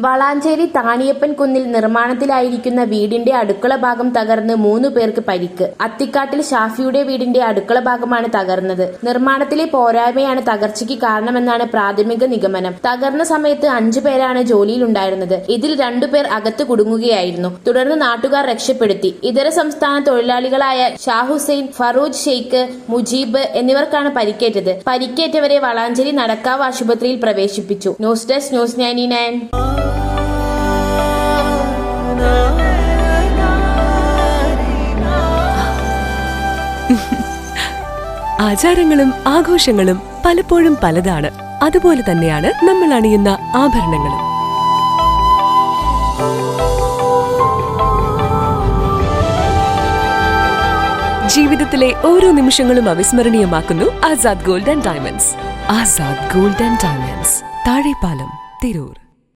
വളാഞ്ചേരി താണിയപ്പൻ കുന്നിൽ നിർമ്മാണത്തിലായിരിക്കുന്ന വീടിന്റെ അടുക്കള ഭാഗം തകർന്ന് 3 പേർക്ക് പരിക്ക്. അത്തിക്കാട്ടിൽ ഷാഫിയുടെ വീടിന്റെ അടുക്കള ഭാഗമാണ് തകർന്നത്. നിർമ്മാണത്തിലെ പോരായ്മയാണ് തകർച്ചയ്ക്ക് കാരണമെന്നാണ് പ്രാഥമിക നിഗമനം. തകർന്ന സമയത്ത് 5 പേരാണ് ജോലിയിലുണ്ടായിരുന്നത്. ഇതിൽ 2 പേർ അകത്ത് കുടുങ്ങുകയായിരുന്നു. തുടർന്ന് നാട്ടുകാർ രക്ഷപ്പെടുത്തി. ഇതര സംസ്ഥാന തൊഴിലാളികളായ ഷാഹുസൈൻ, ഫറൂജ് ഷെയ്ഖ്, മുജീബ് എന്നിവർക്കാണ് പരിക്കേറ്റത്. പരിക്കേറ്റവരെ വളാഞ്ചേരി നടക്കാവ് ആശുപത്രിയിൽ പ്രവേശിപ്പിച്ചു. News desk news 99. ആചാരങ്ങളും ആഘോഷങ്ങളും പലപ്പോഴും പലതാണ്. അതുപോലെ തന്നെയാണ് നമ്മൾ അണിയുന്ന ആഭരണങ്ങളും. ജീവിതത്തിലെ ഓരോ നിമിഷങ്ങളും അവിസ്മരണീയമാക്കുന്നു Azad gold and diamonds. Azad gold and diamonds, Thazhepalam, Tirur.